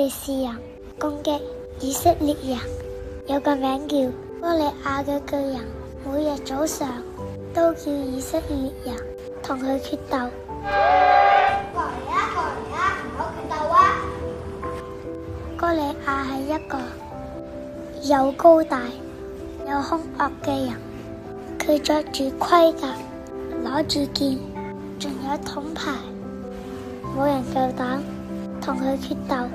利士人攻擊以色列人。有個名叫哥利亞嘅巨人，每日早上都叫以色列人同佢決鬥。過嚟啊，同我決鬥啊！哥利亞係一個又高大又兇惡嘅人，佢着住盔甲，攞住劍，仲有盾牌，冇人夠膽同佢決鬥。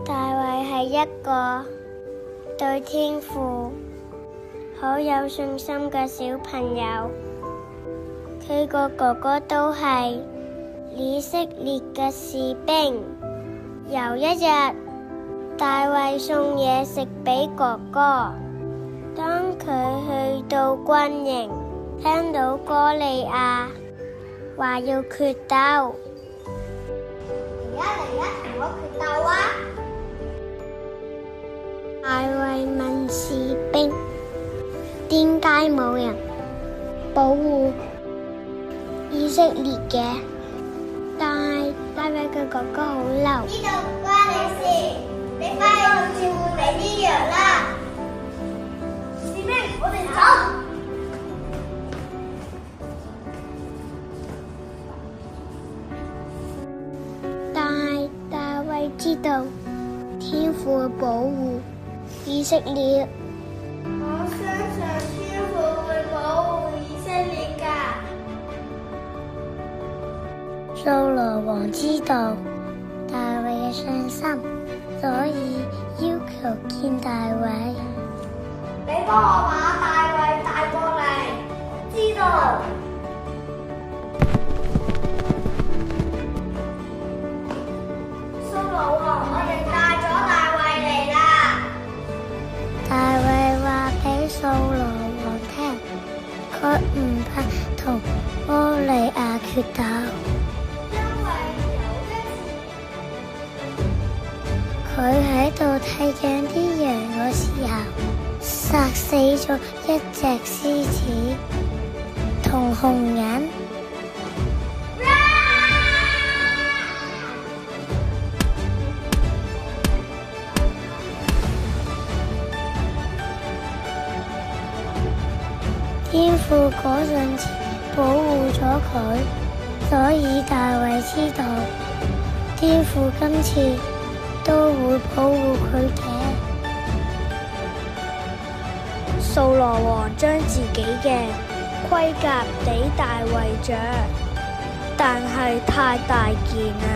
大衛係一個對天父好有信心嘅小朋友，佢個哥哥都係以色列嘅士兵。有一日，大衛送嘢食俾哥哥，當佢去到軍營，聽到哥利亞話要決鬥。嚟啊，同我決鬥啊！大衛問士兵：點解冇人保護以色列嘅？但係大衛嘅哥哥好嬲。呢度唔關你事，你返去照顧你啲羊啦。士兵，我哋走。但係大衛知道天父會保護以色列。我相信天父會保護以色列㗎。掃羅王知道大衛嘅信心，所以要求見大衛。你幫我把大衛帶過嚟。知道。掃羅王，我哋帶咗大衛嚟啦。大衛話俾掃羅王聽，佢唔怕同哥利亞決鬥，因為佢喺度睇緊啲羊嗰時候，殺死咗一隻獅子同紅人。天父嗰陣時保護咗佢，所以大衛知道天父今次都會保護佢嘅。掃羅王將自己嘅盔甲俾大衛着，但係太大件啦，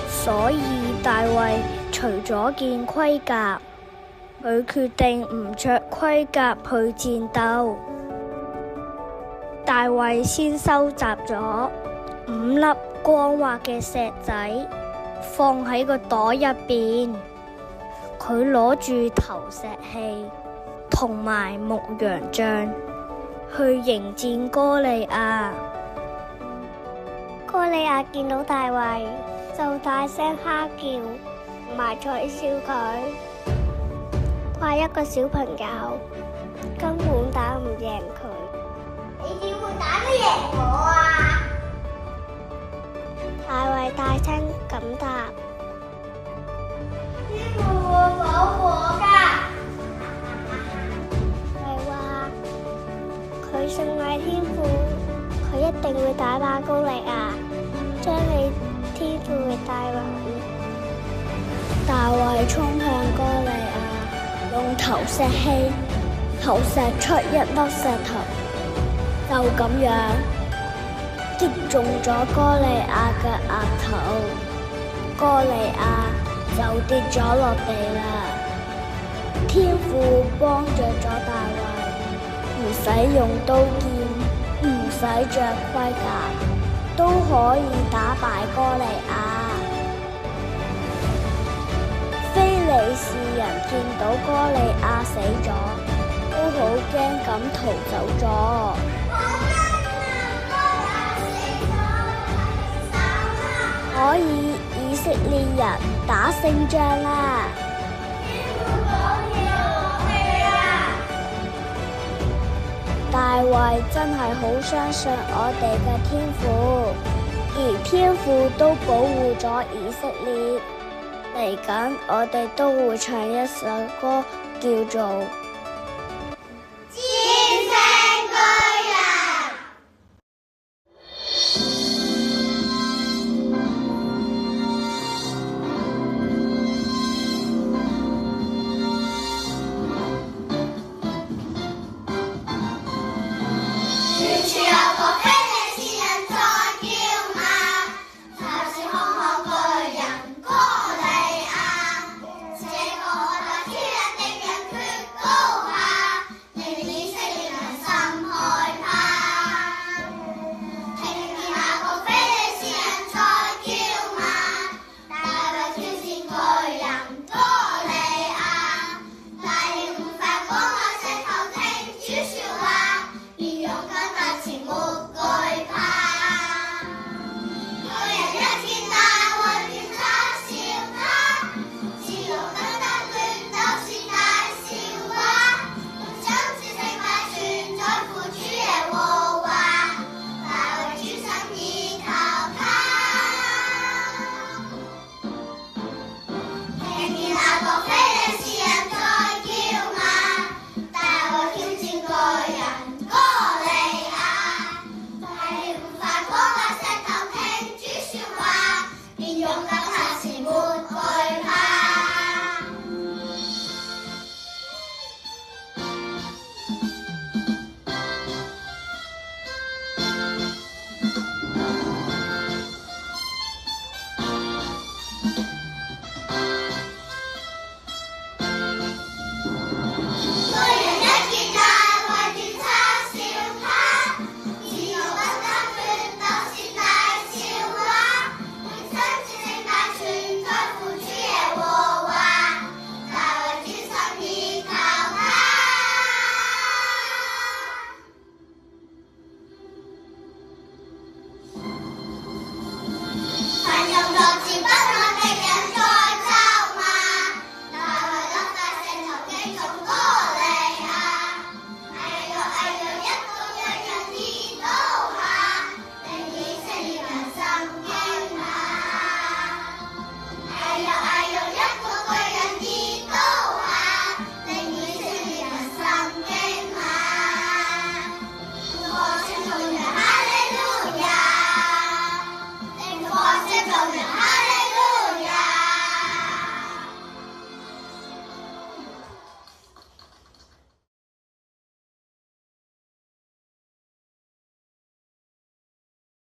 所以大衛除咗件盔甲，佢決定唔着盔甲去戰鬥。大衛先收集咗5粒光滑嘅石仔，放喺個袋入邊。佢攞住投石器同埋牧羊杖去迎戰哥利亞。哥利亞見到大衛就大聲蝦叫，同埋取笑佢，話一個小朋友根本打唔贏佢。你點會打得贏我啊？大衛大聲咁答：天父會保護我㗎。係話佢信賴天父，佢一定會打敗哥利亞，將你天父嘅大衛。大衛衝向哥利亞，用投石器投石出一粒石頭。就咁樣擊中咗哥利亞嘅額頭，哥利亞就跌咗落地啦。天父幫助咗大衛，唔使用刀劍，唔使着盔甲，都可以打敗哥利亞。非利士人見到哥利亞死咗，都好驚咁逃走咗。可以以色列人打勝仗啦！天父保佑我哋啊！大衛真係好相信我哋嘅天父，而天父都保護咗以色列。嚟緊我哋都會唱一首歌，叫做